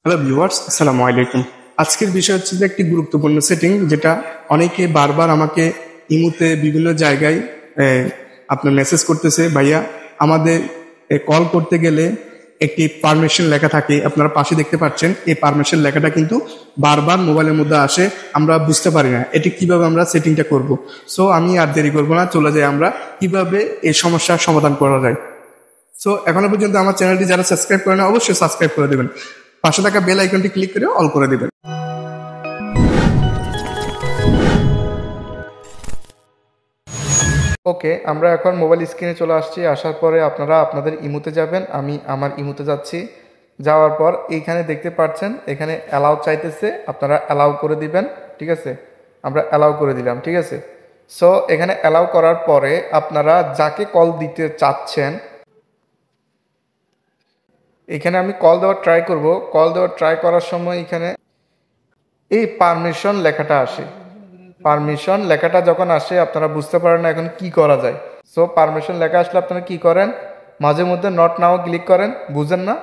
Hello viewers, আসসালামু আলাইকুম। আজকের বিষয় হচ্ছে যে একটি গুরুত্বপূর্ণ সেটিং, যেটা অনেকে বারবার আমাকে ইমুতে বিভিন্ন জায়গায় আপনার মেসেজ করতেছে, ভাইয়া আমাদের কল করতে গেলে একটি পারমিশন লেখা থাকে, আপনারা পাশে দেখতে পাচ্ছেন। এই পারমিশন লেখাটা কিন্তু বারবার মোবাইলের মধ্যে আসে, আমরা বুঝতে পারি না এটি কিভাবে আমরা সেটিংটা করব। সো আমি আর দেরি করবো না, চলে যাই আমরা কিভাবে এই সমস্যার সমাধান করা যায়। সো এখনো পর্যন্ত আমার চ্যানেলটি যারা সাবস্ক্রাইব করে না, অবশ্যই সাবস্ক্রাইব করে দেবেন। পাশে থাকা বেল আইকনটি ক্লিক করে অল করে দেবেন। ওকে, আমরা এখন মোবাইল স্ক্রিনে চলে আসছি। আসার পরে আপনারা আপনাদের ইমুতে যাবেন। আমি আমার ইমুতে যাচ্ছি। যাওয়ার পর এইখানে দেখতে পাচ্ছেন, এখানে অ্যালাউ চাইতেছে, আপনারা অ্যালাউ করে দিবেন। ঠিক আছে, আমরা অ্যালাউ করে দিলাম। ঠিক আছে, সো এখানে অ্যালাউ করার পরে আপনারা যাকে কল দিতে চাচ্ছেন, এখানে আমি কল দেওয়ার ট্রাই করব। কল দেওয়ার ট্রাই করার সময় এখানে এই পারমিশন লেখাটা আসে। পারমিশন লেখাটা যখন আসে আপনারা বুঝতে পারেন না এখন কি করা যায়। সো পারমিশন লেখা আসলে আপনারা কি করেন, মাঝে মধ্যে নট নাও ক্লিক করেন, বুঝেন না।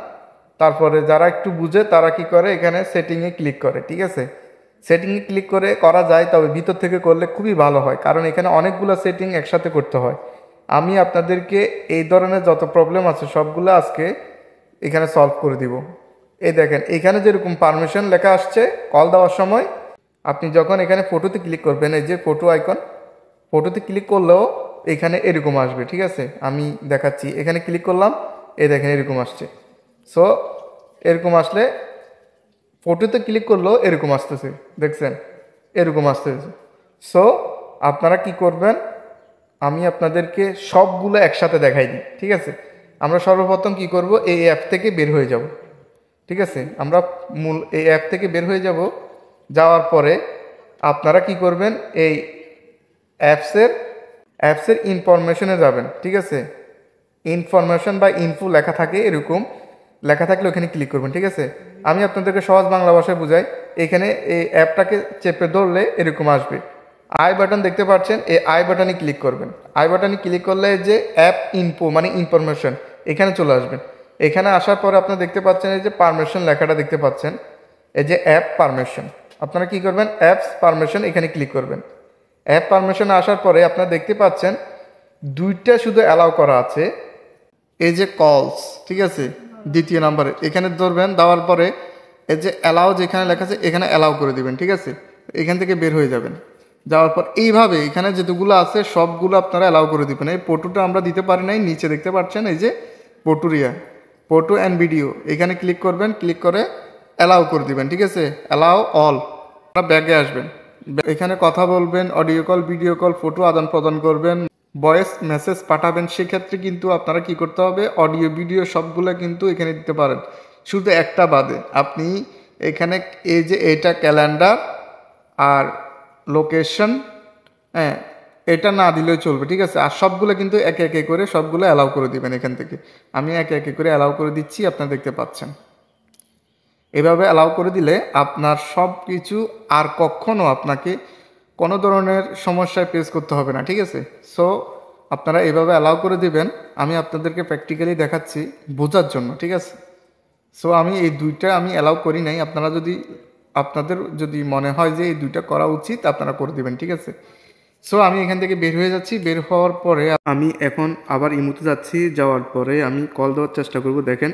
তারপরে যারা একটু বুঝে তারা কি করে, এখানে সেটিংয়ে ক্লিক করে। ঠিক আছে, সেটিংয়ে ক্লিক করে করা যায়, তবে ভিতর থেকে করলে খুবই ভালো হয়, কারণ এখানে অনেকগুলো সেটিং একসাথে করতে হয়। আমি আপনাদেরকে এই ধরনের যত প্রবলেম আছে সবগুলো আজকে এখানে সলভ করে দিব। এই দেখেন, এখানে যেরকম পারমিশন লেখা আসছে কল দেওয়ার সময়, আপনি যখন এখানে ফটোতে ক্লিক করবেন, এই যে ফটো আইকন, ফটোতে ক্লিক করলেও এখানে এরকম আসবে। ঠিক আছে, আমি দেখাচ্ছি। এখানে ক্লিক করলাম, এই দেখেন এরকম আসছে। সো এরকম আসলে ফটোতে ক্লিক করলেও এরকম আসতেছে, দেখছেন এরকম আসতেছে। সো আপনারা কি করবেন, আমি আপনাদেরকে সবগুলো একসাথে দেখাই দিই। ঠিক আছে, আমরা সর্বপ্রথম কি করব, এই অ্যাপ থেকে বের হয়ে যাব। ঠিক আছে, আমরা মূল এই অ্যাপ থেকে বের হয়ে যাব। যাওয়ার পরে আপনারা কি করবেন, এই অ্যাপসের ইনফরমেশনে যাবেন। ঠিক আছে, ইনফরমেশন বা ইনফো লেখা থাকে, এরকম লেখা থাকলে ওখানে ক্লিক করবেন। ঠিক আছে, আমি আপনাদেরকে সহজ বাংলা ভাষায় বুঝাই। এখানে এই অ্যাপটাকে চেপে ধরলে এরকম আসবে, আই বাটন দেখতে পাচ্ছেন, এই আই বাটনে ক্লিক করবেন। আই বাটনে ক্লিক করলে যে অ্যাপ ইনফো মানে ইনফরমেশন, এখানে চলে আসবেন। এখানে আসার পরে আপনারা দেখতে পাচ্ছেন এই যে পারমিশন লেখাটা দেখতে পাচ্ছেন, এই যে অ্যাপ পারমিশন। আপনারা কি করবেন, অ্যাপস পারমিশন এখানে ক্লিক করবেন। অ্যাপ পারমিশনে আসার পরে আপনারা দেখতে পাচ্ছেন দুইটা শুধু অ্যালাউ করা আছে, এই যে কলস। ঠিক আছে, দ্বিতীয় নাম্বারে এখানে ধরবেন, দেওয়ার পরে এই যে অ্যালাউ যেখানে লেখা আছে এখানে অ্যালাউ করে দিবেন। ঠিক আছে, এখান থেকে বের হয়ে যাবেন। যাওয়ার পর এইভাবে এখানে যেগুলো আছে সবগুলো আপনারা অ্যালাউ করে দিবেন। এই ফটোটা আমরা দিতে পারি নাই, নিচে দেখতে পাচ্ছেন এই যে ফটোরিয়া, ফটো অ্যান্ড ভিডিও, এখানে ক্লিক করবেন। ক্লিক করে অ্যালাউ করে দিবেন। ঠিক আছে, অ্যালাউ অল। আপনারা ব্যাগে আসবেন, এখানে কথা বলবেন, audio call, video call, photo আদান প্রদান করবেন, ভয়েস মেসেজ পাঠাবেন। সেক্ষেত্রে কিন্তু আপনারা কি করতে হবে, অডিও ভিডিও সবগুলো কিন্তু এখানে দিতে পারেন, শুধু একটা বাদে। আপনি এখানে এই যে এটা ক্যালেন্ডার আর লোকেশন, হ্যাঁ এটা না দিলেও চলবে। ঠিক আছে, আর সবগুলো কিন্তু একে একে করে সবগুলো অ্যালাউ করে দিবেন এখান থেকে। আমি একে একে করে অ্যালাউ করে দিচ্ছি, আপনারা দেখতে পাচ্ছেন। এভাবে অ্যালাউ করে দিলে আপনার সব কিছু আর কখনো আপনাকে কোনো ধরনের সমস্যায় ফেস করতে হবে না। ঠিক আছে, সো আপনারা এভাবে অ্যালাউ করে দিবেন। আমি আপনাদেরকে প্র্যাকটিক্যালি দেখাচ্ছি বোঝার জন্য। ঠিক আছে, সো আমি এই দুইটা আমি অ্যালাউ করি নাই, আপনাদের যদি মনে হয় যে এই দুইটা করা উচিত আপনারা করে দিবেন। ঠিক আছে, সো আমি এখান থেকে বের হয়ে যাচ্ছি। বের হওয়ার পরে আমি এখন আবার ইমুতে যাচ্ছি। যাওয়ার পরে আমি কল দেওয়ার চেষ্টা করব, দেখেন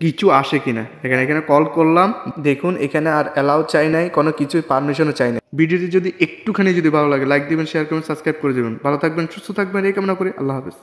কিছু আসে কিনা। এখানে কল করলাম, দেখুন এখানে আর অ্যালাউ চাই নাই, কোনো কিছুই পারমিশনও চাই নাই। ভিডিওটি যদি একটুখানি যদি ভালো লাগে লাইক দিবেন, শেয়ার করবেন, সাবস্ক্রাইব করে দেবেন। ভালো থাকবেন, সুস্থ থাকবেন, এই কামনা করি। আল্লাহ হাফেজ।